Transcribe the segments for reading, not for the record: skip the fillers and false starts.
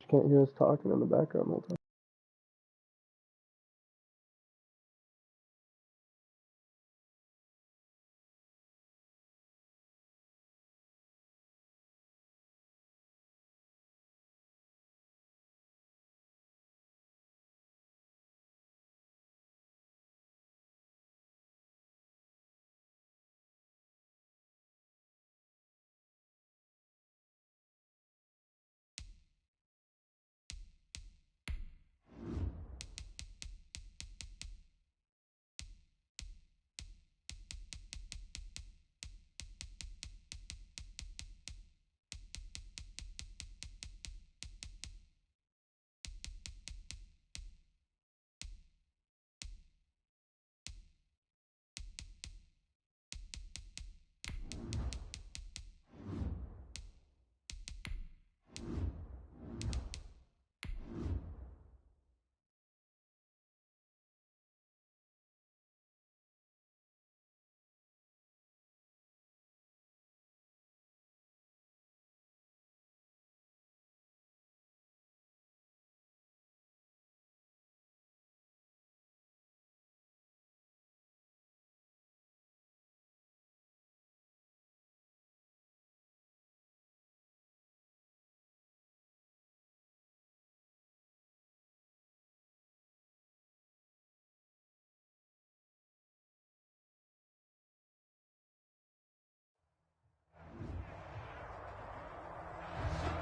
Can't hear us talking in the background the whole time.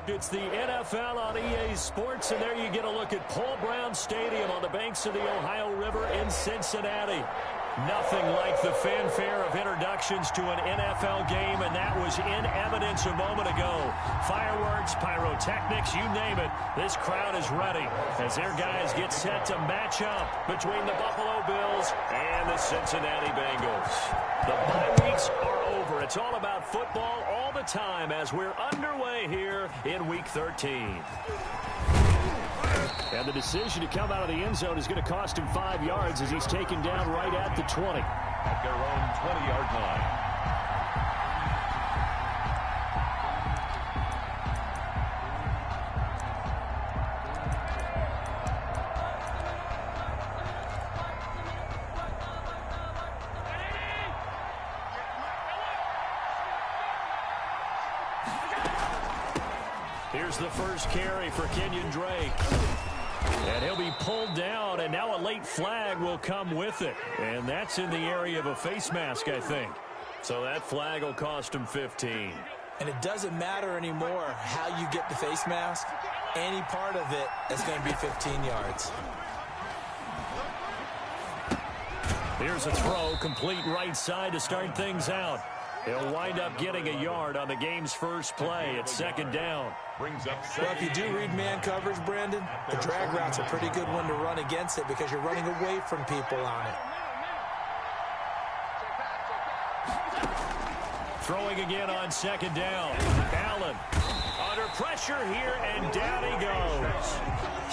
It's the NFL on EA Sports, and there you get a look at Paul Brown Stadium on the banks of the Ohio River in Cincinnati. Nothing like the fanfare of introductions to an NFL game, and that was in evidence a moment ago. Fireworks, pyrotechnics, you name it. This crowd is ready as their guys get set to match up between the Buffalo Bills and the Cincinnati Bengals. The bye weeks are over. It's all about football all the time as we're underway here in Week 13. And the decision to come out of the end zone is going to cost him 5 yards as he's taken down right at the 20. At their own 20-yard line. Here's the first carry for Kenyon Drake. And he'll be pulled down, and now a late flag will come with it. And that's in the area of a face mask, I think. So that flag will cost him 15. And it doesn't matter anymore how you get the face mask. Any part of it is going to be 15 yards. Here's a throw, complete right side to start things out. He'll wind up getting a yard on the game's first play. It's second down. Well, if you do read man coverage, Brandon, the drag route's a pretty good one to run against it because you're running away from people on it. Throwing again on second down. Allen under pressure here, and down he goes.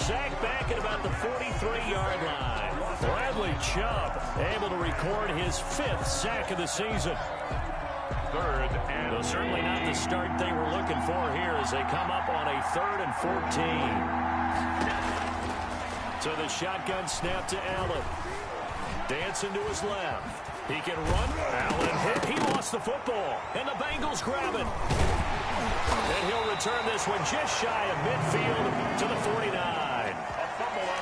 Sacked back at about the 43-yard line. Bradley Chubb able to record his 5th sack of the season. Third and well, certainly not the start they were looking for here as they come up on a 3rd and 14. So the shotgun snap to Allen. Dancing to his left. He can run. Allen hit. He lost the football. And the Bengals grab it. And he'll return this one just shy of midfield to the 49.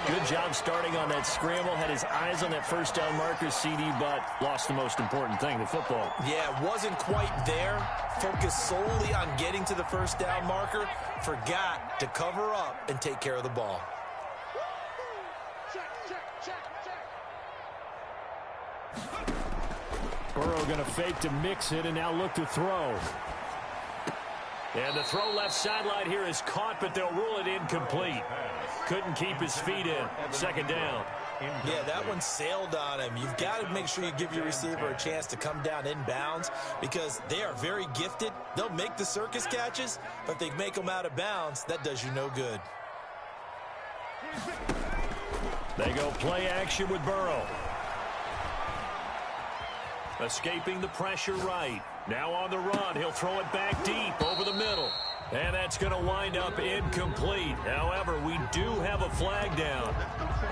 Good job starting on that scramble. Had his eyes on that first down marker, CD, but lost the most important thing, the football. Yeah, wasn't quite there. Focused solely on getting to the first down marker. Forgot to cover up and take care of the ball. Burrow going to fake to mix it and now look to throw. And the throw left sideline here is caught, but they'll rule it incomplete. Couldn't keep his feet in. Second down. Yeah, that one sailed on him. You've got to make sure you give your receiver a chance to come down inbounds because they are very gifted. They'll make the circus catches, but they make them out of bounds. That does you no good. They go play action with Burrow. Escaping the pressure right. Now on the run. He'll throw it back deep over the middle. And that's going to wind up incomplete. However, we do have a flag down.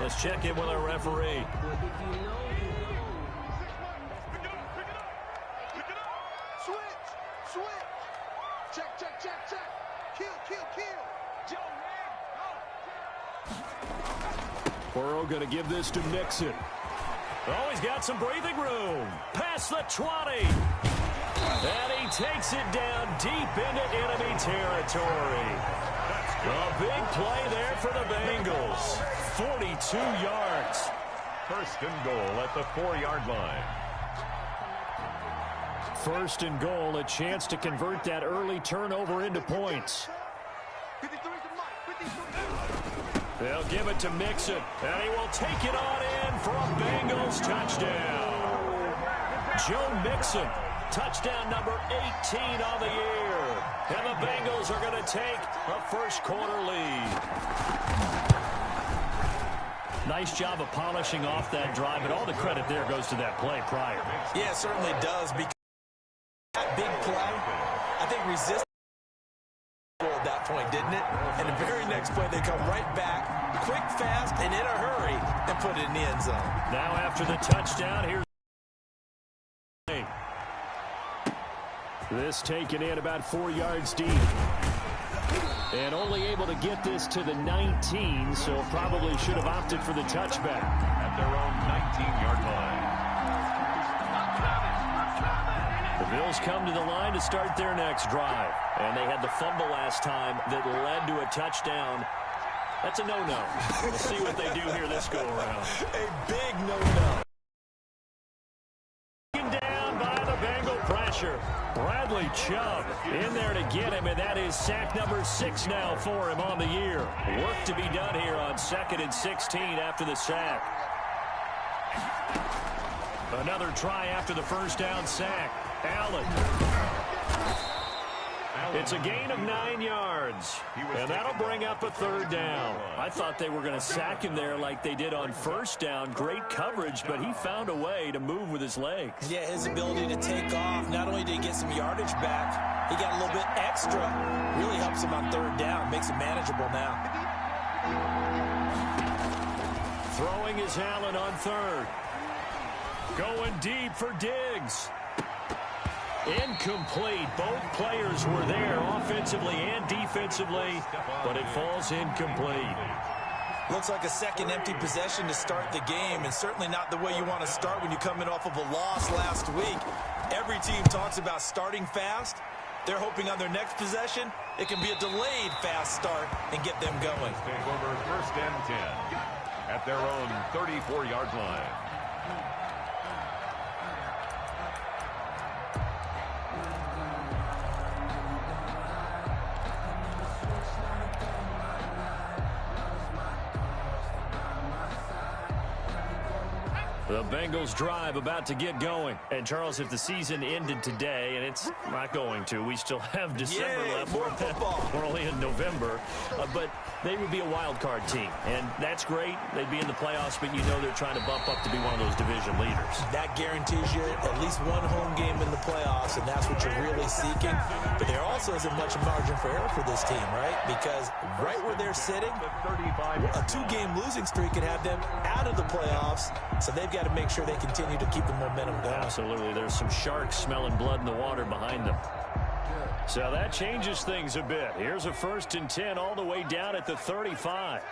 Let's check in with our referee. Burrow going to give this to Mixon. Oh, he's got some breathing room. Past the 20. And he takes it down deep into enemy territory. A big play there for the Bengals. 42 yards. First and goal at the 4-yard line. First and goal, a chance to convert that early turnover into points. They'll give it to Mixon, and he will take it on in for a Bengals touchdown. Joe Mixon, touchdown number 18 on the year. And the Bengals are going to take a first-quarter lead. Nice job of polishing off that drive, but all the credit there goes to that play prior. Yeah, it certainly does, because that big play, I think resistance at that point, didn't it? And the very next play, they come right back, quick, fast, and in a hurry, and put it in the end zone. Now after the touchdown, here's this taken in about 4 yards deep. And only able to get this to the 19, so probably should have opted for the touchback. At their own 19-yard line. The Bills come to the line to start their next drive. And they had the fumble last time that led to a touchdown. That's a no-no. We'll see what they do here this go-around. A big no-no. Down by the Bengal pressure. Bradley Chubb in there to get him, and that is sack number 6 now for him on the year. Work to be done here on 2nd and 16 after the sack. Another try after the first down sack. Allen. It's a gain of 9 yards, and that'll bring up a 3rd down. I thought they were going to sack him there like they did on 1st down. Great coverage, but he found a way to move with his legs. Yeah, his ability to take off, not only did he get some yardage back, he got a little bit extra. Really helps him on 3rd down, makes it manageable now. Throwing is Allen on 3rd. Going deep for Diggs. Incomplete. Both players were there offensively and defensively, but it falls incomplete. Looks like a second empty possession to start the game, and certainly not the way you want to start when you come in off of a loss last week. Every team talks about starting fast. They're hoping on their next possession, it can be a delayed fast start and get them going. Take over 1st and 10 at their own 34-yard line. The Bengals drive about to get going. And, Charles, if the season ended today, and it's not going to, we still have December left. More football. We're only in November. But they would be a wild card team. And that's great. They'd be in the playoffs, but you know they're trying to bump up to be one of those division leaders. That guarantees you at least one home game in the playoffs, and that's what you're really seeking. But there also isn't much margin for error for this team, right? Because right where they're sitting, a 2-game losing streak could have them out of the playoffs. So they've got to make sure they continue to keep the momentum going. Absolutely. There's some sharks smelling blood in the water behind them. So that changes things a bit. Here's a 1st and 10 all the way down at the 35.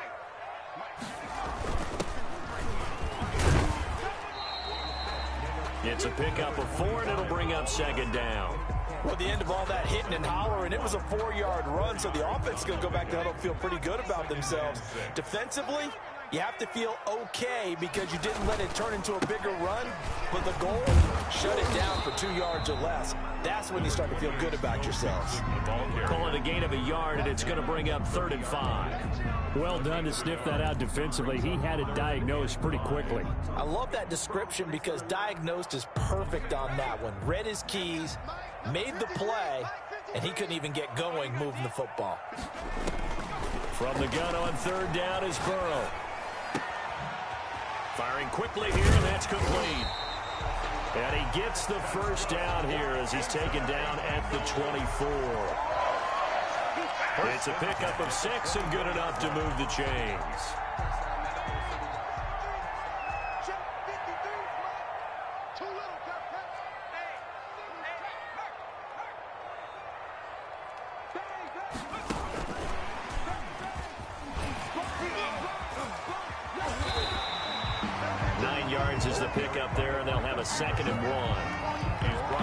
It's a pickup of 4, and it'll bring up 2nd down. Well, the end of all that hitting and hollering, it was a 4-yard run, so the offense is going to go back to huddle and feel pretty good about themselves. Defensively, you have to feel okay because you didn't let it turn into a bigger run, but the goal, shut it down for 2 yards or less. That's when you start to feel good about yourselves. Call it a gain of a yard, and it's going to bring up 3rd and 5. Well done to sniff that out defensively. He had it diagnosed pretty quickly. I love that description because diagnosed is perfect on that one. Read his keys, made the play, and he couldn't even get going moving the football. From the gun on 3rd down is Burrow. Firing quickly here, and that's complete. And he gets the 1st down here as he's taken down at the 24. It's a pickup of 6 and good enough to move the chains. Is the pickup there, and they'll have a 2nd and 1.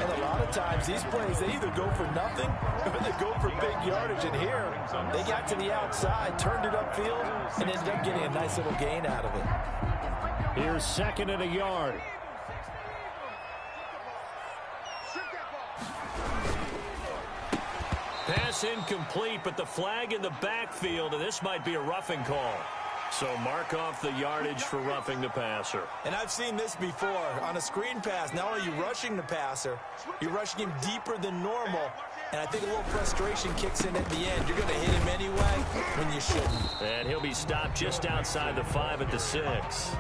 And a lot of times these plays, they either go for nothing or they go for big yardage. And here, they got to the outside, turned it upfield, and ended up getting a nice little gain out of it. Here's 2nd and a yard. Pass incomplete, but the flag in the backfield, and this might be a roughing call. So mark off the yardage for roughing the passer. And I've seen this before. On a screen pass, not only are you rushing the passer, you're rushing him deeper than normal. And I think a little frustration kicks in at the end. You're going to hit him anyway when you shouldn't. And he'll be stopped just outside the 5 at the 6.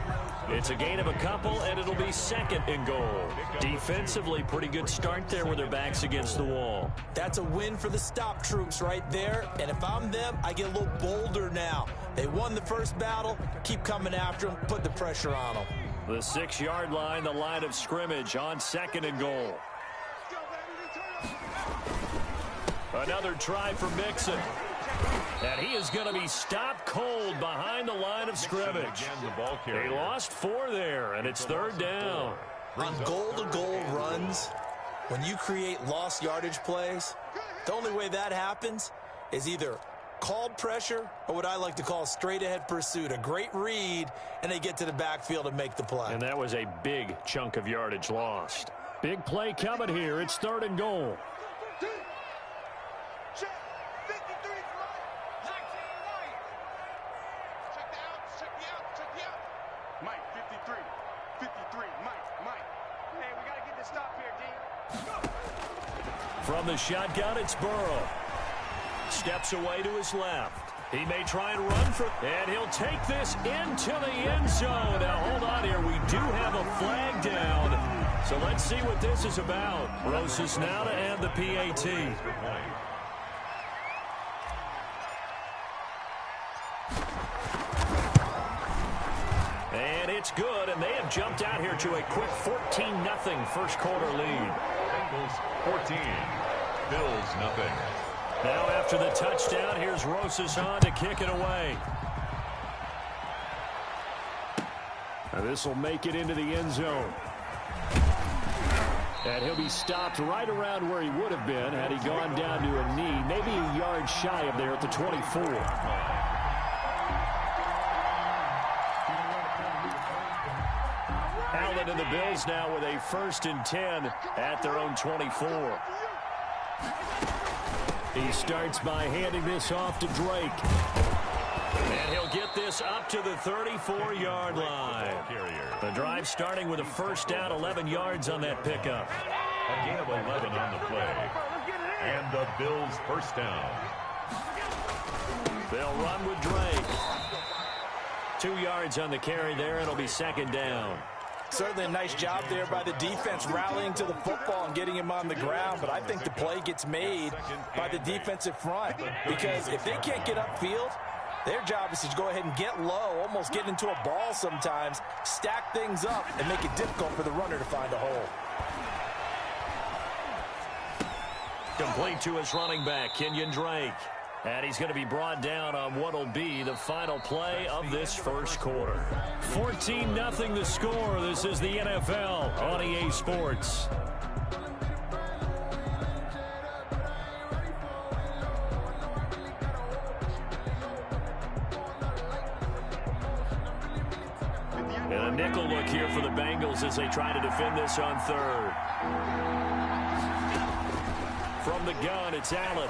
It's a gain of a couple, and it'll be 2nd and goal. Defensively, pretty good start there with their backs against the wall. That's a win for the stop troops right there. And if I'm them, I get a little bolder now. They won the first battle. Keep coming after them. Put the pressure on them. The 6-yard line, the line of scrimmage on 2nd and goal. Another try for Mixon. And he is going to be stopped cold behind the line of scrimmage. They lost 4 there, and it's 3rd down. On goal-to-goal runs, when you create lost yardage plays, the only way that happens is either called pressure or what I like to call straight-ahead pursuit. A great read, and they get to the backfield and make the play. And that was a big chunk of yardage lost. Big play coming here. It's 3rd and goal. From the shotgun, it's Burrow. Steps away to his left. He may try and run for, and he'll take this into the end zone. Now, hold on here. We do have a flag down. So let's see what this is about. Roses now to end the PAT. And it's good, and they have jumped out here to a quick 14-0 first quarter lead. Bengals 14, Bills nothing. Now after the touchdown, here's Roses on to kick it away. And this will make it into the end zone. And he'll be stopped right around where he would have been had he gone down to a knee, maybe a yard shy of there at the 24. Allen and the Bills now with a 1st and 10 at their own 24. He starts by handing this off to Drake. And he'll get this up to the 34-yard line. The drive starting with a 1st down, 11 yards on that pickup. A gain of 11 on the play. And the Bills 1st down. They'll run with Drake. 2 yards on the carry there. It'll be 2nd down. Certainly a nice job there by the defense rallying to the football and getting him on the ground, but I think the play gets made by the defensive front because if they can't get upfield, their job is to go ahead and get low, almost get into a ball sometimes, stack things up, and make it difficult for the runner to find a hole. Complete to his running back, Kenyon Drake. And he's going to be brought down on what will be the final play of this first quarter. 14-0 the score. This is the NFL on EA Sports. And a nickel look here for the Bengals as they try to defend this on 3rd. From the gun, it's Allen.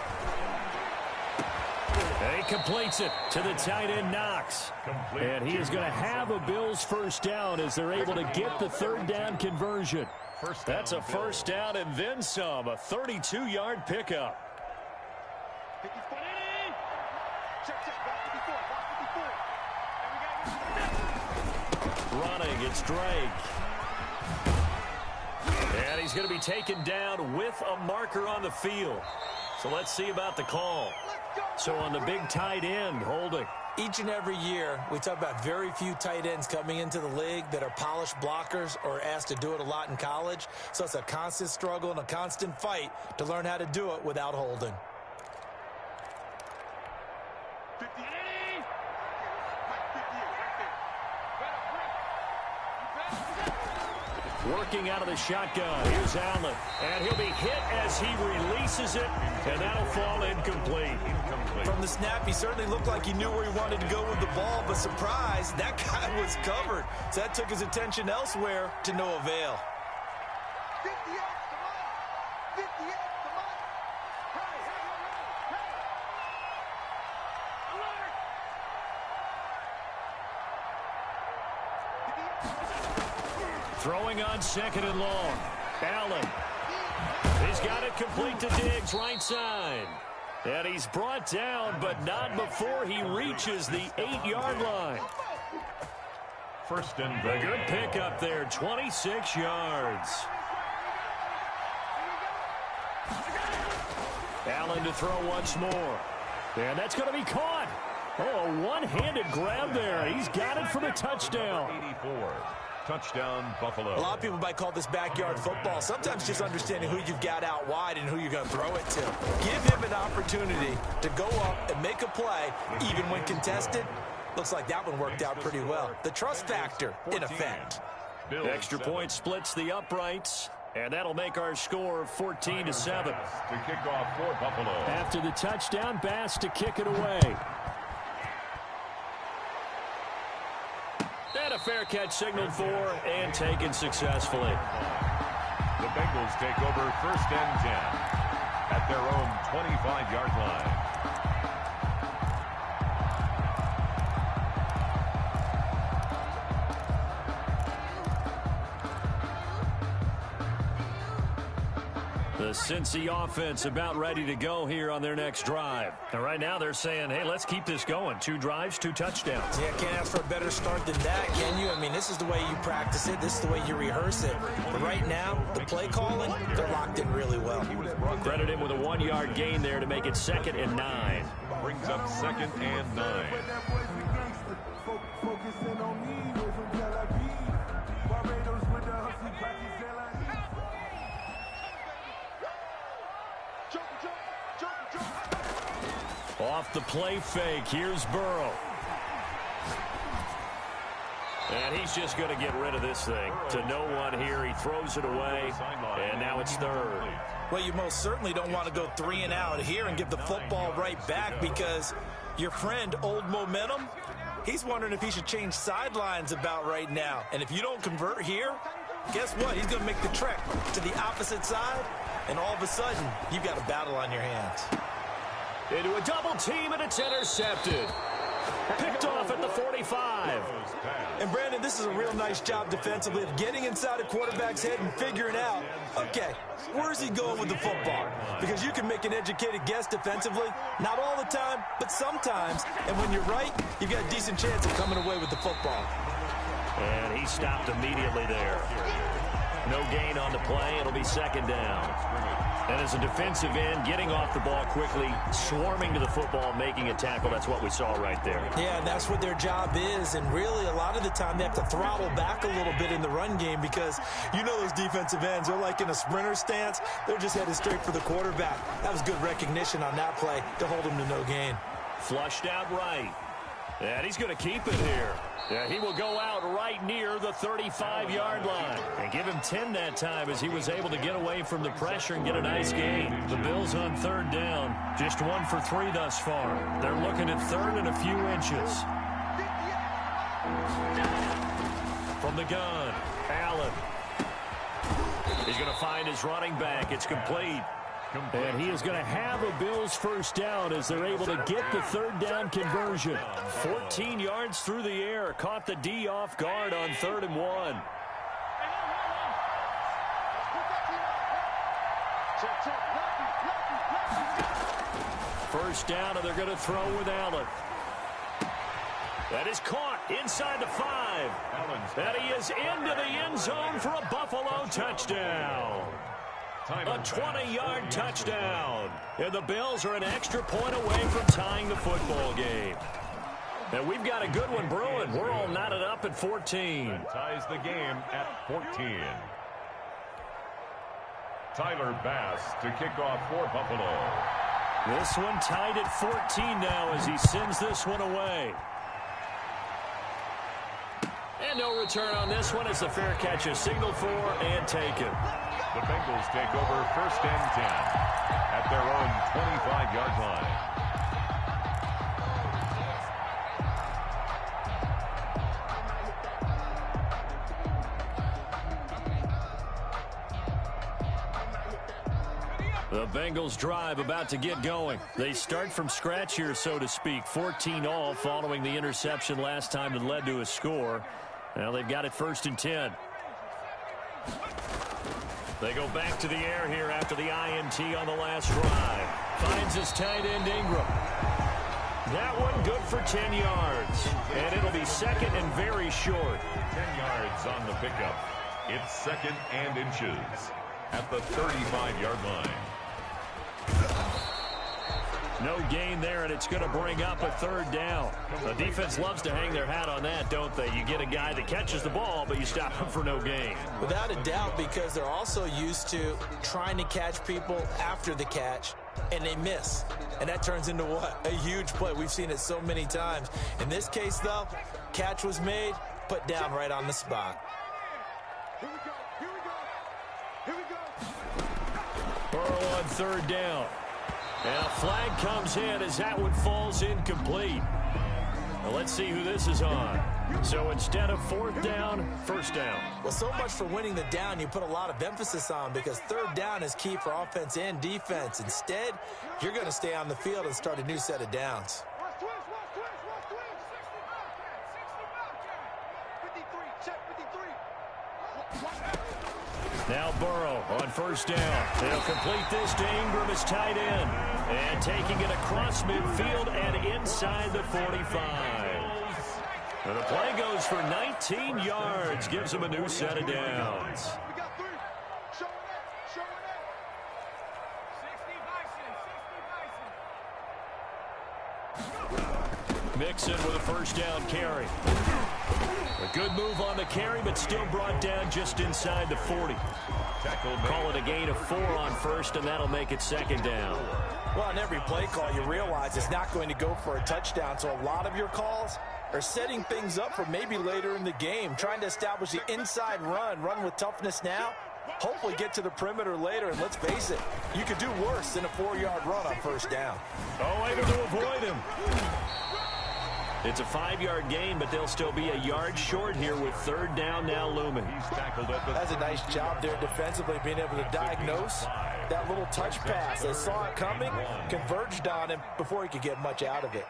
And he completes it to the tight end, Knox. And he is going to have a Bills 1st down as they're able to get the 3rd down conversion. That's a 1st down and then some, a 32-yard pickup. Running, it's Drake. And he's going to be taken down with a marker on the field. So let's see about the call. So on the big tight end, holding. Each and every year, we talk about very few tight ends coming into the league that are polished blockers or asked to do it a lot in college. So it's a constant struggle and a constant fight to learn how to do it without holding. Working out of the shotgun. Here's Allen. And he'll be hit as he releases it. And that'll fall incomplete. From the snap, he certainly looked like he knew where he wanted to go with the ball. But surprise, that guy was covered. So that took his attention elsewhere to no avail. Throwing on second and long. Allen. He's got it complete to Diggs, right side. And he's brought down, but not before he reaches the 8-yard line. First and A good pickup there, 26 yards. Allen to throw once more. And that's going to be caught. Oh, a one-handed grab there. He's got it for the touchdown. 84. Touchdown, Buffalo. A lot of people might call this backyard football. Sometimes just understanding who you've got out wide and who you're going to throw it to. Give him an opportunity to go up and make a play, even when contested. Looks like that one worked out pretty well. The trust factor, in effect. Extra point splits the uprights, and that'll make our score 14-7. To kick off for Buffalo. After the touchdown, Bass to kick it away. And a fair catch signaled for and taken successfully. The Bengals take over first and 10 at their own 25-yard line. The Cincy offense about ready to go here on their next drive. And right now they're saying, hey, let's keep this going. 2 drives, 2 touchdowns. Yeah, can't ask for a better start than that, can you? I mean, this is the way you practice it. This is the way you rehearse it. But right now, the play calling, they're locked in really well. Credit him with a 1-yard gain there to make it 2nd and 9. Brings up 2nd and 9. Off the play fake, here's Burrow. And he's just going to get rid of this thing. To no one here, he throws it away, and now it's 3rd. Well, you most certainly don't want to go 3 and out here and give the football right back because your friend, Old Momentum, he's wondering if he should change sidelines about right now. And if you don't convert here, guess what? He's going to make the trek to the opposite side, and all of a sudden, you've got a battle on your hands. Into a double team, and it's intercepted. Picked off at the 45. And, Brandon, this is a real nice job defensively of getting inside a quarterback's head and figuring out, okay, where's he going with the football? Because you can make an educated guess defensively, not all the time, but sometimes. And when you're right, you've got a decent chance of coming away with the football. And he stopped immediately there. No gain on the play. It'll be 2nd down. And as a defensive end, getting off the ball quickly, swarming to the football, making a tackle, that's what we saw right there. Yeah, that's what their job is. And really, a lot of the time, they have to throttle back a little bit in the run game because you know those defensive ends, they're like in a sprinter stance. They're just headed straight for the quarterback. That was good recognition on that play to hold him to no gain. Flushed out right. And he's going to keep it here. Yeah, he will go out right near the 35-yard line. And give him 10 that time as he was able to get away from the pressure and get a nice gain. The Bills on 3rd down. Just 1 for 3 thus far. They're looking at 3rd and a few inches. From the gun, Allen. He's going to find his running back. It's complete. And he is going to have a Bills first down as they're able to get the 3rd down conversion. 14 yards through the air. Caught the D off guard on 3rd and 1. First down, and they're going to throw with Allen. That is caught inside the 5. And he is into the end zone for a Buffalo touchdown. A 20-yard touchdown. And the Bills are an extra point away from tying the football game. And we've got a good one brewing. We're all knotted up at 14. That ties the game at 14. Tyler Bass to kick off for Buffalo. This one tied at 14 now as he sends this one away. And no return on this one. It's a fair catch, a signal for and taken. The Bengals take over 1st and 10 at their own 25-yard line. The Bengals drive about to get going. They start from scratch here, so to speak. 14 all following the interception last time that led to a score. Now they've got it 1st and 10. They go back to the air here after the INT on the last drive. Finds his tight end Ingram. That one good for 10 yards. And it'll be 2nd and very short. 10 yards on the pickup. It's 2nd and inches at the 35-yard line. No gain there, and it's going to bring up a 3rd down. The defense loves to hang their hat on that, don't they? You get a guy that catches the ball, but you stop him for no gain. Without a doubt, because they're also used to trying to catch people after the catch, and they miss. And that turns into what? A huge play. We've seen it so many times. In this case, though, catch was made, put down right on the spot. Here we go. Here we go. Here we go. Burrow on 3rd down. And a flag comes in as that one falls incomplete. Now let's see who this is on. So instead of 4th down, 1st down. Well, so much for winning the down you put a lot of emphasis on, because 3rd down is key for offense and defense. Instead, you're going to stay on the field and start a new set of downs. Watch twist, watch twist, watch twist. 53, check 53. Now Burrow on 1st down. They'll complete this to Ingram as tight end. And taking it across midfield and inside the 45. And the play goes for 19 yards. Gives them a new set of downs. We got 3. Showing it, showing it. 60 Bison, 60 Bison. Mixon with a 1st down carry. A good move on the carry, but still brought down just inside the 40. Call it a gain of 4 on 1st, and that'll make it 2nd down. Well, on every play call, you realize it's not going to go for a touchdown, so a lot of your calls are setting things up for maybe later in the game, trying to establish the inside run with toughness now, hopefully get to the perimeter later, and let's face it, you could do worse than a 4-yard run on 1st down. Oh, able to avoid him. It's a 5-yard gain, but they'll still be a yard short here with 3rd down now looming. That's a nice job there defensively, being able to diagnose that little touch pass. They saw it coming, converged on him before he could get much out of it.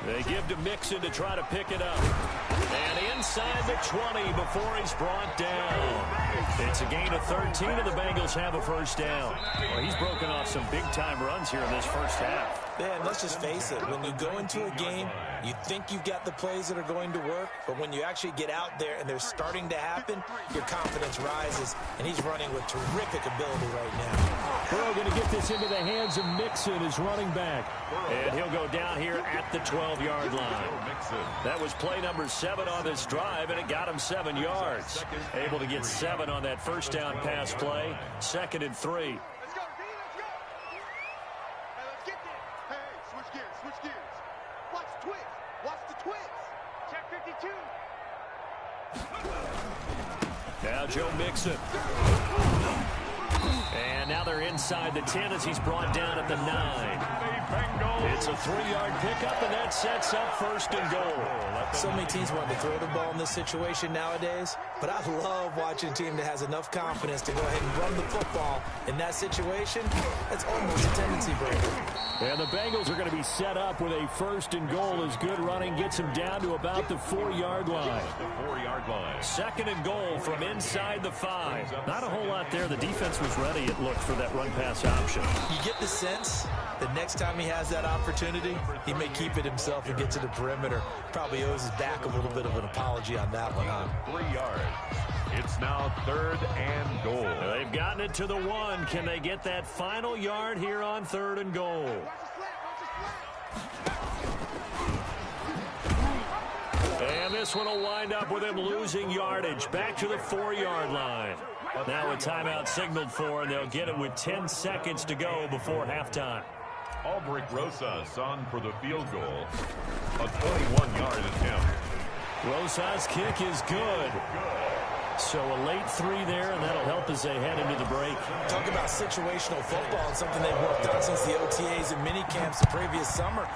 They give to Mixon to try to pick it up. And inside the 20 before he's brought down. It's a gain of 13, and the Bengals have a 1st down. Well, he's broken off some big-time runs here in this 1st half. Yeah, and let's just face it. When you go into a game, you think you've got the plays that are going to work, but when you actually get out there and they're starting to happen, your confidence rises, and he's running with terrific ability right now. Burrow going to get this into the hands of Mixon, his running back. And he'll go down here at the 12-yard line. That was play number 7 on this drive, and it got him 7 yards. Able to get 7 on that 1st down pass play. 2nd and 3. Let's go, D, let's go. Hey, let's get there. Hey, switch gears, switch gears. Watch the twist. Watch the twist. Check 52. Now Joe Mixon. And now they're inside the 10 as he's brought down at the 9. It's a 3-yard pickup, and that sets up 1st and goal. So many teams want to throw the ball in this situation nowadays, but I love watching a team that has enough confidence to go ahead and run the football. In that situation, that's almost a tendency breaker. And the Bengals are going to be set up with a 1st and goal as good running gets them down to about the 4-yard line. 4-yard line. 2nd and goal from inside the 5. Not a whole lot there. The defense was ready, it looked. look for that run-pass option. You get the sense that next time he has that opportunity, he may keep it himself and get to the perimeter. Probably owes his back a little bit of an apology on that one, huh? 3 yards. It's now 3rd and goal. They've gotten it to the 1. Can they get that final yard here on 3rd and goal? And this one will wind up with him losing yardage. Back to the 4-yard line. Now a timeout signaled for, and they'll get it with 10 seconds to go before halftime. Albrecht Rosas on for the field goal. A 21-yard attempt. Rosas' kick is good. So a late 3 there, and that'll help as they head into the break. Talk about situational football and something they've worked on since the OTAs and mini camps the previous summer.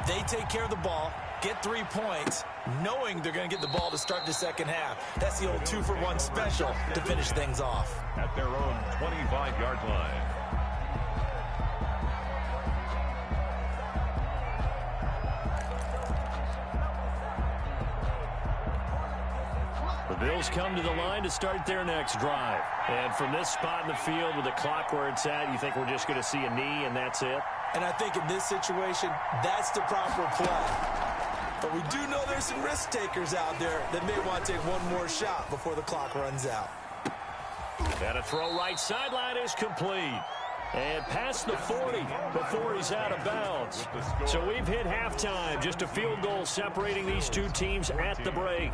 They take care of the ball, get 3 points, knowing they're going to get the ball to start the second half. That's the old 2-for-1 special to finish things off. At their own 25-yard line. The Bills come to the line to start their next drive. And from this spot in the field with the clock where it's at, you think we're just going to see a knee and that's it? And I think in this situation, that's the proper play. But we do know there's some risk takers out there that may want to take one more shot before the clock runs out. And a throw right sideline is complete. And past the 40 before he's out of bounds. So we've hit halftime. Just a field goal separating these two teams at the break.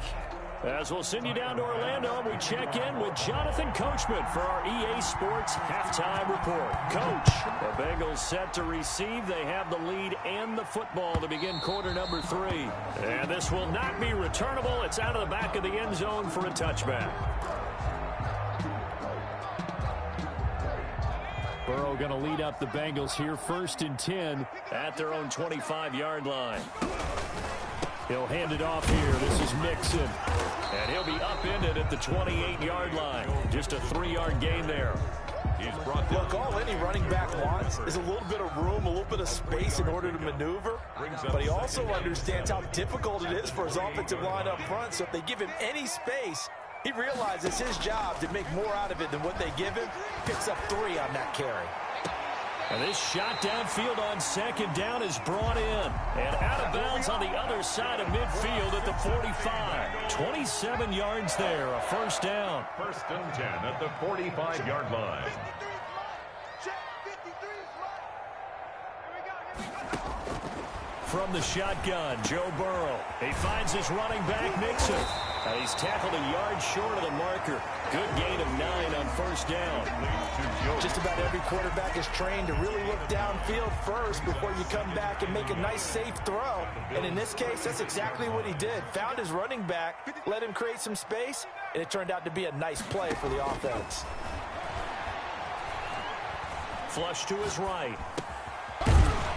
As we'll send you down to Orlando, we check in with Jonathan Coachman for our EA Sports Halftime Report. Coach, the Bengals set to receive. They have the lead and the football to begin quarter number 3. And this will not be returnable. It's out of the back of the end zone for a touchback. Burrow going to lead up the Bengals here, 1st and 10 at their own 25-yard line. He'll hand it off here. This is Mixon. And he'll be upended at the 28-yard line. Just a 3-yard gain there. Look, all any running back wants is a little bit of room, a little bit of space in order to maneuver. But he also understands how difficult it is for his offensive line up front. So if they give him any space, he realizes his job to make more out of it than what they give him. Picks up 3 on that carry. And this shot downfield on 2nd down is brought in. And out of bounds on the other side of midfield at the 45. 27 yards there, a 1st down. 1st and 10 at the 45-yard line. From the shotgun, Joe Burrow. He finds his running back, Mixon. And he's tackled a yard short of the marker. Good gain of 9 on 1st down. Just about every quarterback is trained to really look downfield first before you come back and make a nice, safe throw. And in this case, that's exactly what he did. Found his running back, let him create some space, and it turned out to be a nice play for the offense. Flush to his right.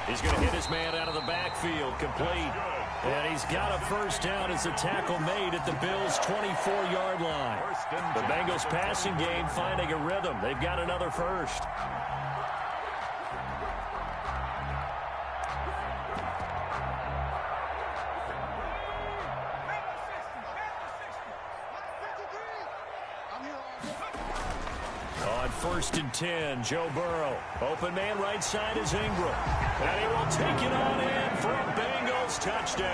He's going to hit his man out of the backfield, complete. And he's got a 1st down as the tackle made at the Bills' 24-yard line. The Bengals passing game finding a rhythm. They've got another 1st. On 1st and 10, Joe Burrow. Open man right side is Ingram. And he will take it on in for a Bengals touchdown.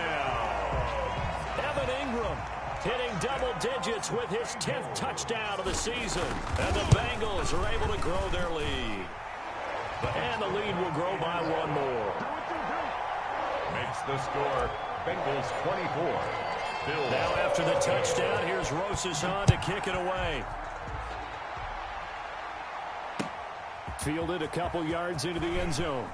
Evan Ingram hitting double digits with his 10th touchdown of the season. And the Bengals are able to grow their lead. And the lead will grow by 1 more. Makes the score Bengals 24. Bills. Now after the touchdown, here's Rosas on to kick it away. Fielded a couple yards into the end zone.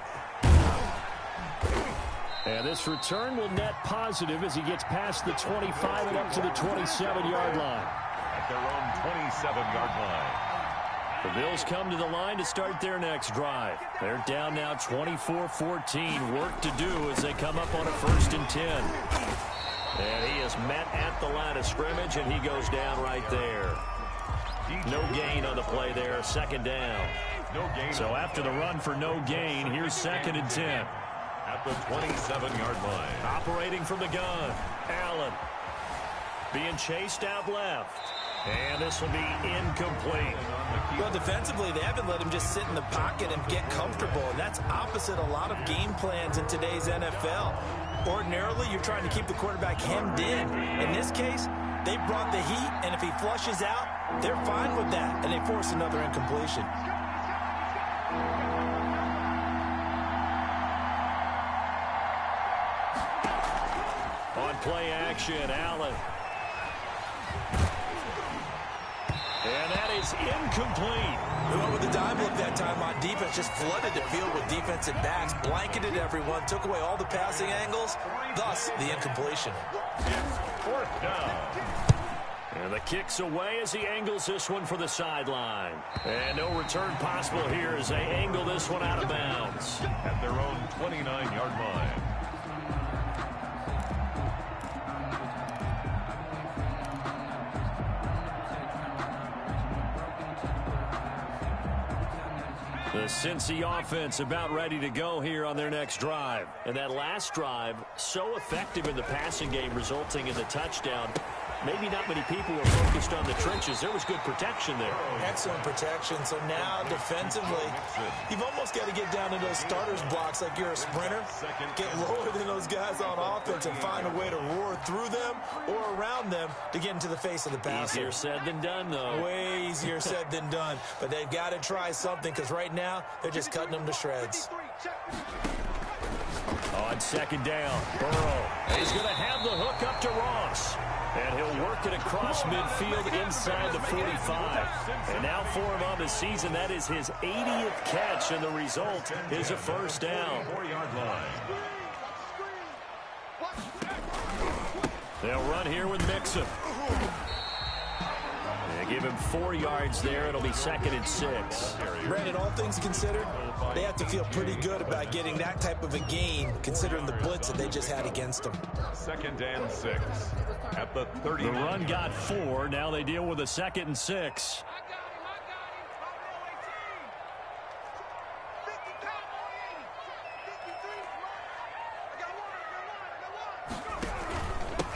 And this return will net positive as he gets past the 25 and up to the 27-yard line. At their own 27-yard line. The Bills come to the line to start their next drive. They're down now 24-14. Work to do as they come up on a 1st and 10. And he is met at the line of scrimmage, and he goes down right there. No gain on the play there, 2nd down. No gain. So after the run for no gain, here's 2nd and 10. At the 27-yard line. Operating from the gun, Allen. Being chased out left. And this will be incomplete. Well, defensively, they haven't let him just sit in the pocket and get comfortable, and that's opposite a lot of game plans in today's NFL. Ordinarily, you're trying to keep the quarterback hemmed in. In this case, they brought the heat, and if he flushes out, they're fine with that, and they force another incompletion. On play action, Allen. And that is incomplete. They went with the dive look that time on defense, just flooded the field with defensive backs, blanketed everyone, took away all the passing angles, thus the incompletion. It's 4th down. And the kick's away as he angles this one for the sideline. And no return possible here as they angle this one out of bounds. At their own 29-yard line. The Cincy offense about ready to go here on their next drive. And that last drive, so effective in the passing game, resulting in the touchdown. Maybe not many people were focused on the trenches. There was good protection there. Excellent protection. So now, defensively, you've almost got to get down to those starters blocks like you're a sprinter. Get lower than those guys on offense and find a way to roar through them or around them to get into the face of the passer. Easier said than done, though. Way easier said than done. But they've got to try something because right now, they're just cutting them to shreds. On 2nd down, Burrow is going to have the hook up to Ross. And he'll work it across midfield inside the 45. And now for him on the season, that is his 80th catch, and the result is a 1st down. 4-yard line. They'll run here with Mixon. They give him 4 yards there. It'll be 2nd and 6. Brandon, all things considered, they have to feel pretty good about getting that type of a gain, considering the blitz that they just had against them. 2nd and 6 at the 30. The run got 4. Now they deal with a 2nd and 6.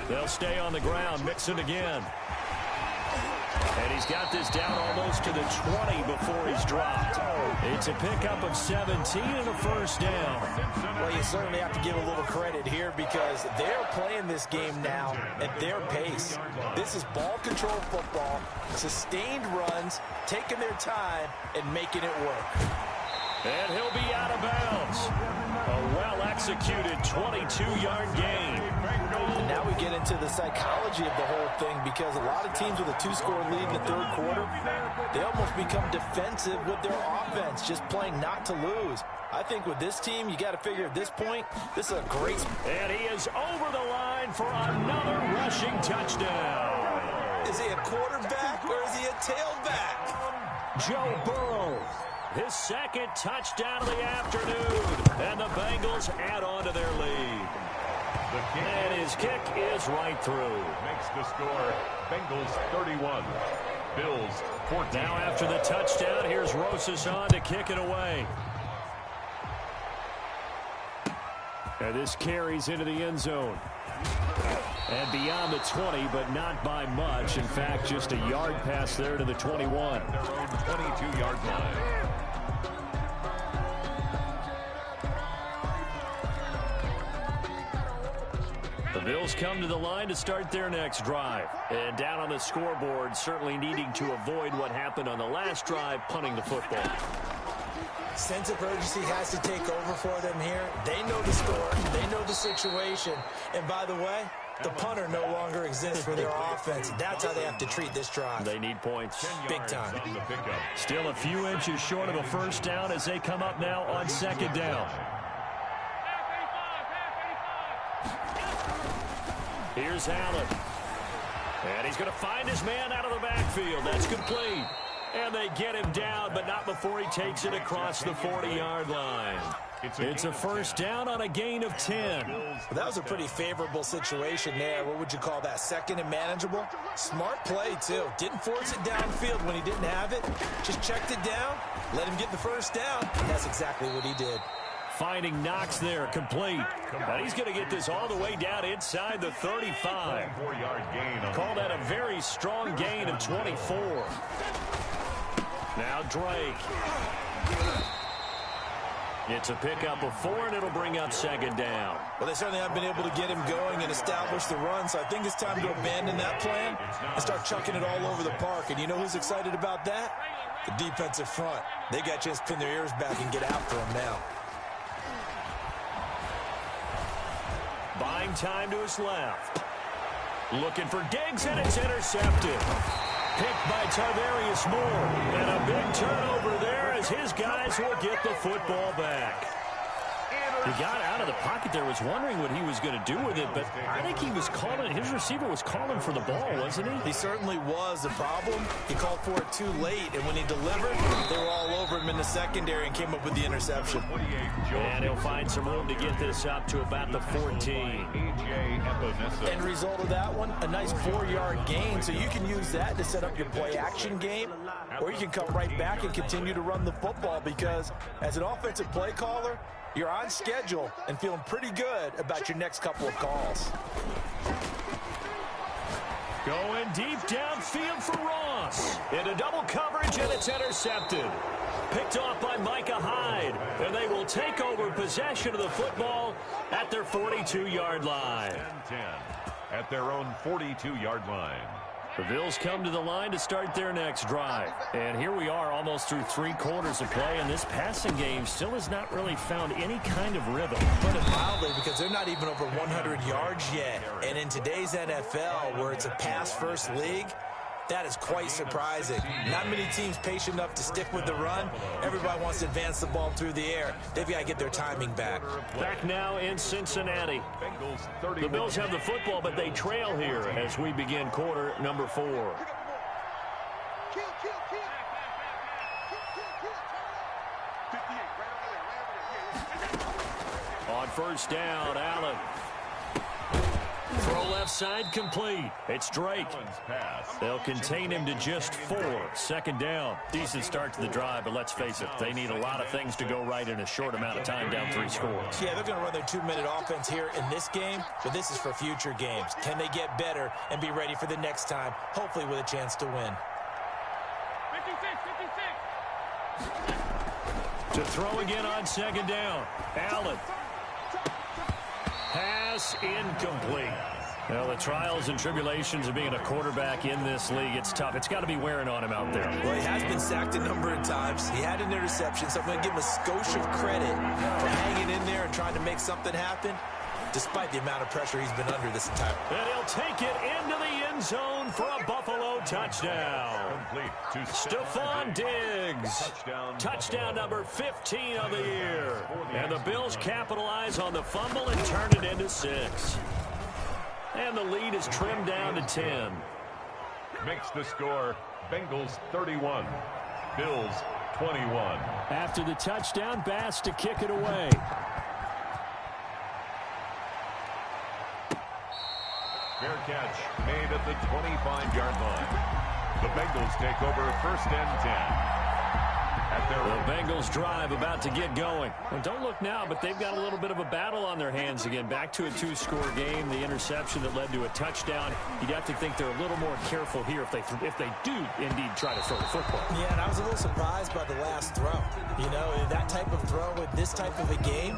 They'll stay on the ground. Mixon again. And he's got this down almost to the 20 before he's dropped. It's a pickup of 17 and a 1st down. Well, you certainly have to give a little credit here because they're playing this game now at their pace. This is ball control football, sustained runs, taking their time, and making it work. And he'll be out of bounds. A well-executed 22-yard gain. And now we get into the psychology of the whole thing because a lot of teams with a 2-score lead in the 3rd quarter, they almost become defensive with their offense, just playing not to lose. I think with this team, you got to figure at this point, this is a great... And he is over the line for another rushing touchdown. Is he a quarterback or is he a tailback? Joe Burrow, his 2nd touchdown of the afternoon. And the Bengals add on to their lead. And his kick is right through. Makes the score Bengals 31, Bills 14. Now after the touchdown, here's Rosas on to kick it away. And this carries into the end zone. And beyond the 20, but not by much. In fact, just a yard pass there to the 21. Their own 22-yard line. The Bills come to the line to start their next drive. And down on the scoreboard, certainly needing to avoid what happened on the last drive, punting the football. Sense of urgency has to take over for them here. They know the score. They know the situation. And by the way, the punter no longer exists for their offense. That's how they have to treat this drive. They need points. Big time. On the pickup. Still a few inches short of a 1st down as they come up now on 2nd down. Here's Allen. And he's going to find his man out of the backfield. That's complete. And they get him down, but not before he takes it across the 40-yard line. It's a 1st down on a gain of 10. Well, that was a pretty favorable situation there. What would you call that? 2nd and manageable? Smart play, too. Didn't force it downfield when he didn't have it. Just checked it down, let him get the 1st down, and that's exactly what he did. Finding Knox there, complete. And he's going to get this all the way down inside the 35. Call that a very strong gain of 24. Now Drake. It's a pickup of 4, and it'll bring up second down. Well, they certainly haven't been able to get him going and establish the run, so I think it's time to abandon that plan and start chucking it all over the park. And you know who's excited about that? The defensive front. They got a chance to pin their ears back and get after him now. Buying time to his left. Looking for Diggs, and it's intercepted. Picked by Tarvarius Moore. And a big turnover there as his guys will get the football back. He got out of the pocket there, was wondering what he was going to do with it, but I think he was calling, his receiver was calling for the ball, wasn't he? He certainly was. The problem, he called for it too late, and when he delivered, they were all over him in the secondary and came up with the interception. And he'll find some room to get this up to about the 14. End result of that one, a nice 4-yard gain, so you can use that to set up your play-action game, or you can come right back and continue to run the football, because as an offensive play caller, you're on schedule and feeling pretty good about your next couple of calls. Going deep downfield for Ross. Into double coverage, and it's intercepted. Picked off by Micah Hyde. And they will take over possession of the football at their 42-yard line. 10 at their own 42-yard line. The Bills come to the line to start their next drive. And here we are almost through 3 quarters of play, and this passing game still has not really found any kind of rhythm. Put it mildly, because they're not even over 100 yards yet. And in today's NFL, where it's a pass-first league, that is quite surprising. Not many teams patient enough to stick with the run. Everybody wants to advance the ball through the air. They've got to get their timing back. Back now in Cincinnati. The Bills have the football, but they trail here as we begin quarter number 4. On first down, Allen. Throw left side complete. It's Drake. They'll contain him to just 4. Second down. Decent start to the drive, but let's face it, they need a lot of things to go right in a short amount of time, down 3 scores. Yeah, they're going to run their 2-minute offense here in this game, but this is for future games. Can they get better and be ready for the next time, hopefully with a chance to win? 56. To throw again on second down. Allen. Pass incomplete. Well, the trials and tribulations of being a quarterback in this league, it's tough. It's got to be wearing on him out there. Well, he has been sacked a number of times. He had an interception, so I'm going to give him a skosh of credit for hanging in there and trying to make something happen, despite the amount of pressure he's been under this entire. And he'll take it into the end zone for a Buffalo touchdown. Stephon Diggs. Touchdown number 15 of the year. And the Bills capitalize on the fumble and turn it into 6. And the lead is trimmed down to 10. Makes the score Bengals 31, Bills 21. After the touchdown, Bass to kick it away. Fair catch made at the 25-yard line. The Bengals take over first and 10. The Bengals drive about to get going. Well, don't look now, but they've got a little bit of a battle on their hands again. Back to a 2-score game. The interception that led to a touchdown. You'd have to think they're a little more careful here if they do indeed try to throw the football. Yeah, and I was a little surprised by the last throw. You know, that type of throw with this type of a game,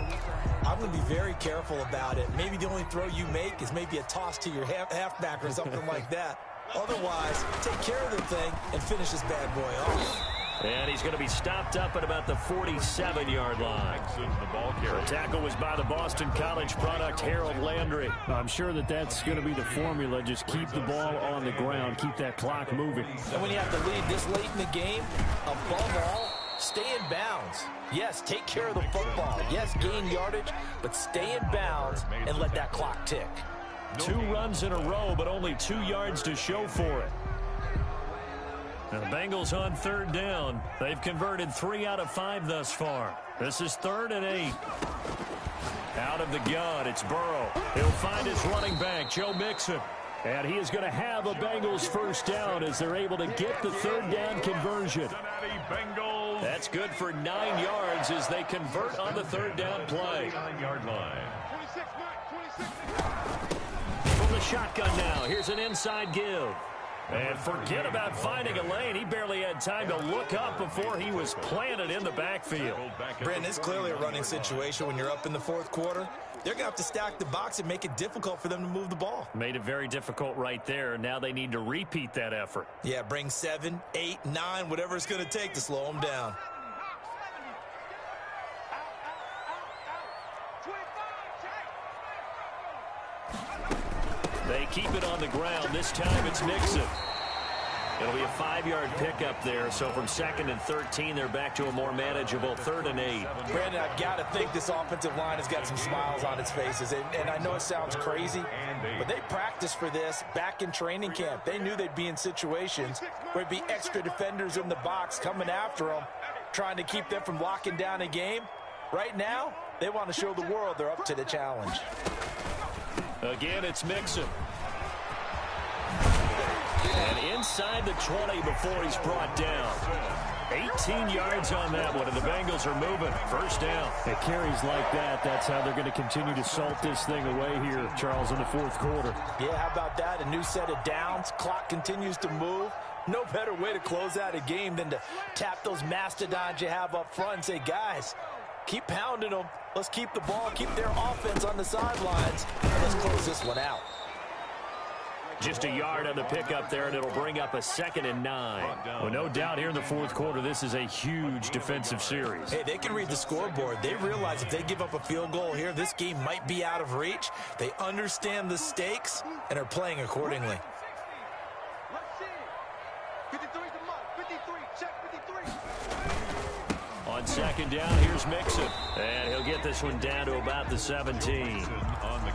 I'm going to be very careful about it. Maybe the only throw you make is maybe a toss to your halfback or something like that. Otherwise, take care of the thing and finish this bad boy off. And he's going to be stopped up at about the 47-yard line. The tackle was by the Boston College product, Harold Landry. I'm sure that's going to be the formula. Just keep the ball on the ground. Keep that clock moving. And when you have to lead this late in the game, above all, stay in bounds. Yes, take care of the football. Yes, gain yardage, but stay in bounds and let that clock tick. 2 runs in a row, but only 2 yards to show for it. Now the Bengals on third down. They've converted 3 out of 5 thus far. This is 3rd and 8. Out of the gun, it's Burrow. He'll find his running back, Joe Mixon. And he is going to have a Bengals first down as they're able to get the 3rd down conversion. Cincinnati Bengals That's good for 9 yards as they convert on the third down play. 9-yard line. 26. From the shotgun now, here's an inside give. And forget about finding a lane. He barely had time to look up before he was planted in the backfield. Brandon, it's clearly a running situation when you're up in the fourth quarter. They're going to have to stack the box and make it difficult for them to move the ball. Made it very difficult right there. Now they need to repeat that effort. Yeah, bring 7, 8, 9, whatever it's going to take to slow them down. They keep it on the ground. This time it's Mixon. It'll be a 5-yard pickup there. So from 2nd and 13, they're back to a more manageable 3rd and 8. Brandon, I've got to think this offensive line has got some smiles on its faces. And I know it sounds crazy, but they practiced for this back in training camp. They knew they'd be in situations where it'd be extra defenders in the box coming after them, trying to keep them from locking down a game. Right now, they want to show the world they're up to the challenge. Again, it's Mixon. And inside the 20 before he's brought down. 18 yards on that one, and the Bengals are moving. First down. It carries like that. That's how they're going to continue to salt this thing away here, Charles, in the fourth quarter. Yeah, how about that? A new set of downs. Clock continues to move. No better way to close out a game than to tap those mastodons you have up front and say, guys, keep pounding them. Let's keep the ball, keep their offense on the sidelines, and let's close this one out. Just a yard on the pickup there, and it'll bring up a 2nd and 9. Well, no doubt here in the fourth quarter, this is a huge defensive series. Hey, they can read the scoreboard. They realize if they give up a field goal here, this game might be out of reach. They understand the stakes and are playing accordingly. Let's see. 53's the mark. 53. Check 53. On 2nd down, here's Mixon. And he'll get this one down to about the 17.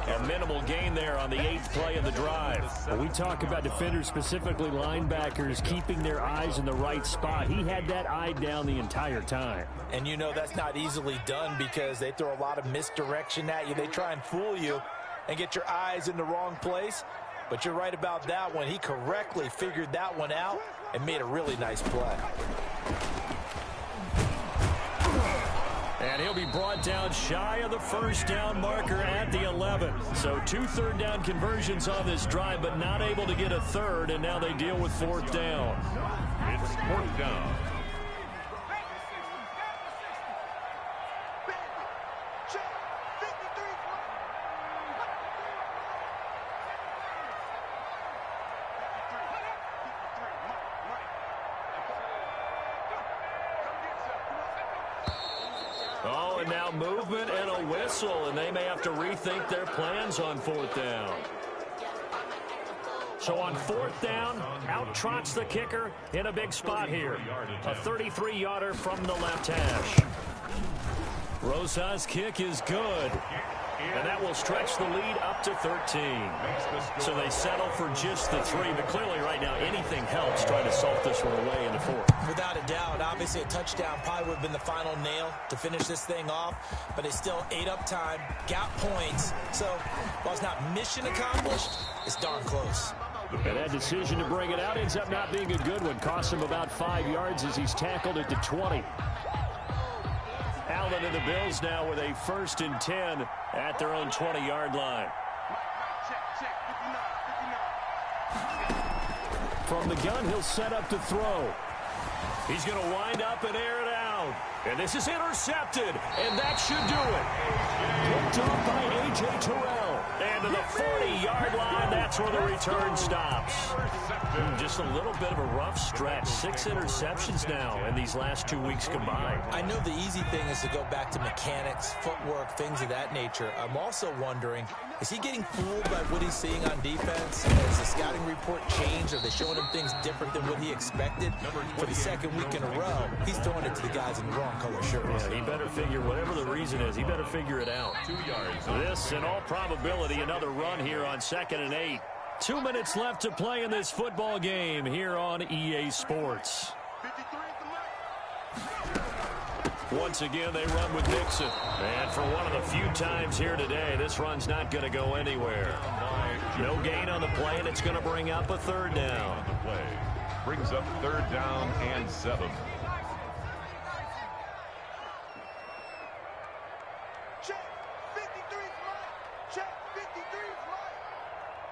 A minimal gain there on the 8th play of the drive. When we talk about defenders, specifically linebackers, keeping their eyes in the right spot, he had that eye down the entire time. And you know that's not easily done because they throw a lot of misdirection at you. They try and fool you and get your eyes in the wrong place. But you're right about that one. He correctly figured that one out and made a really nice play. And he'll be brought down shy of the first down marker at the 11. So 2 third-down conversions on this drive, but not able to get a third, and now they deal with 4th down. It's 4th down. Oh, and now movement and a whistle, and they may have to rethink their plans on 4th down. So on 4th down, out trots the kicker in a big spot here. A 33-yarder from the left hash. Rosas' kick is good. And that will stretch the lead up to 13. So they settle for just the 3. But clearly right now, anything helps trying to salt this one away in the 4th. Without a doubt, obviously a touchdown probably would have been the final nail to finish this thing off. But it's still ate up time, got points. So while it's not mission accomplished, it's darn close. And that decision to bring it out ends up not being a good one. Costs him about 5 yards as he's tackled at the 20. Allen and the Bills now with a 1st and 10 at their own 20-yard line. Check. 59. From the gun, he'll set up to throw. He's going to wind up and air it out. And this is intercepted, and that should do it. Picked off by A.J. Terrell. And to the 40-yard line, that's where the return stops. Just a little bit of a rough stretch. 6 interceptions now in these last 2 weeks combined. I know the easy thing is to go back to mechanics, footwork, things of that nature. I'm also wondering, is he getting fooled by what he's seeing on defense? Has the scouting report changed? Are they showing him things different than what he expected? For the 2nd week in a row, he's throwing it to the guys in the wrong color shirts. Yeah, he better figure, whatever the reason is, he better figure it out. 2 yards. This, in all probability, another run here on 2nd and 8. 2 minutes left to play in this football game here on EA Sports. 53 is the mark. Once again, they run with Nixon. And for one of the few times here today, this run's not going to go anywhere. No gain on the play, and it's going to bring up a 3rd down. The play brings up 3rd down and 7. Check. 53's mine. Check. 53's mine.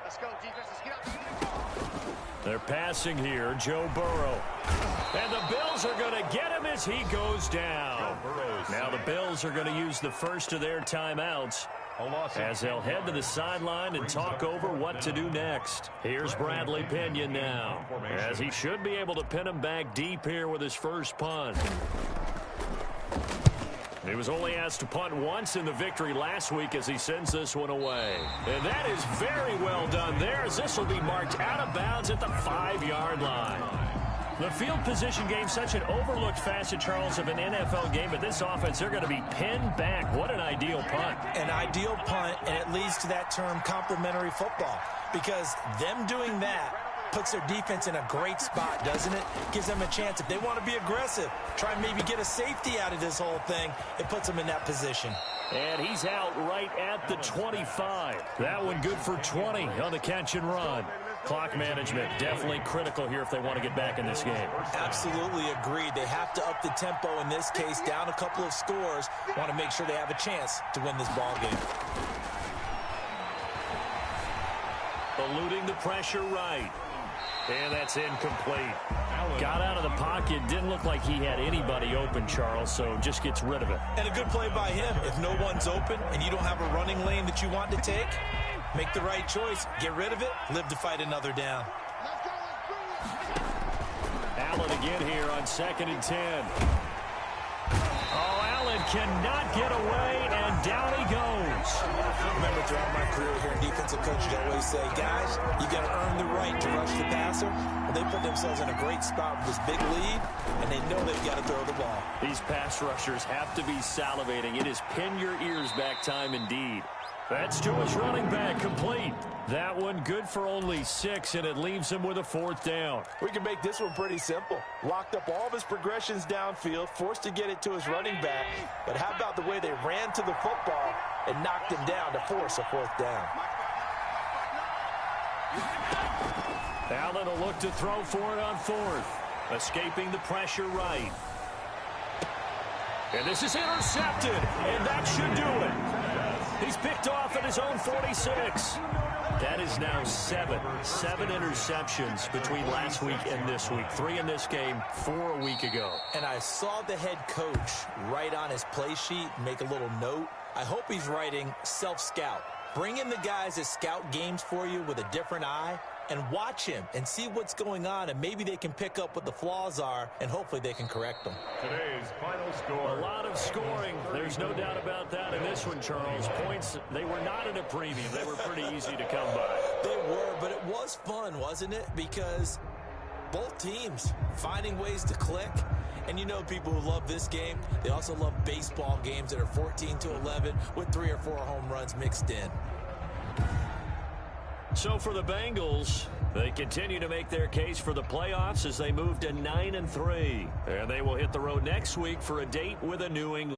Let's go, defense. Let's get out. They're passing here, Joe Burrow. And the Bills are going to get him as he goes down. Now the Bills are going to use the first of their timeouts as they'll head to the sideline and talk over what to do next. Here's Bradley Pinion now, as he should be able to pin him back deep here with his first punt. He was only asked to punt once in the victory last week as he sends this one away. And that is very well done there, as this will be marked out of bounds at the 5-yard line. The field position game, such an overlooked facet, Charles, of an NFL game, but this offense, they're going to be pinned back. What an ideal punt. An ideal punt, and it leads to that term complementary football, because them doing that puts their defense in a great spot, doesn't it? Gives them a chance. If they want to be aggressive, try and maybe get a safety out of this whole thing, it puts them in that position. And he's out right at the 25. That one good for 20 on the catch and run. Clock management definitely critical here if they want to get back in this game. Absolutely agreed. They have to up the tempo in this case, down a couple of scores. Want to make sure they have a chance to win this ball game. Eluding the pressure right. And that's incomplete. Got out of the pocket. Didn't look like he had anybody open, Charles, so just gets rid of it. And a good play by him. If no one's open and you don't have a running lane that you want to take, make the right choice. Get rid of it. Live to fight another down. Allen again here on 2nd and 10. Oh, Allen cannot get away, and down he goes. Remember, throughout my career here in defensive coaches, I always say, guys, you got to earn the right to rush the passer. Well, they put themselves in a great spot with this big lead, and they know they've got to throw the ball. These pass rushers have to be salivating. It is pin your ears back time indeed. That's to his running back, complete. That one good for only 6, and it leaves him with a 4th down. We can make this one pretty simple. Locked up all of his progressions downfield, forced to get it to his running back. But how about the way they ran to the football and knocked him down to force a 4th down? Allen will look to throw for it on 4th. Escaping the pressure right. And this is intercepted, and that should do it. He's picked off at his own 46. That is now 7 interceptions between last week and this week. 3 in this game, 4 a week ago. And I saw the head coach write on his play sheet, make a little note. I hope he's writing self-scout. Bring in the guys that scout games for you with a different eye and watch him and see what's going on, and maybe they can pick up what the flaws are, and hopefully they can correct them. Today's final score. A lot of scoring. There's no doubt about that in this one, Charles. Points, they were not at a premium. They were pretty easy to come by. They were, but it was fun, wasn't it? Because both teams finding ways to click. And you know, people who love this game, they also love baseball games that are 14-11 with 3 or 4 home runs mixed in. So for the Bengals, they continue to make their case for the playoffs as they move to 9-3. And they will hit the road next week for a date with a New England.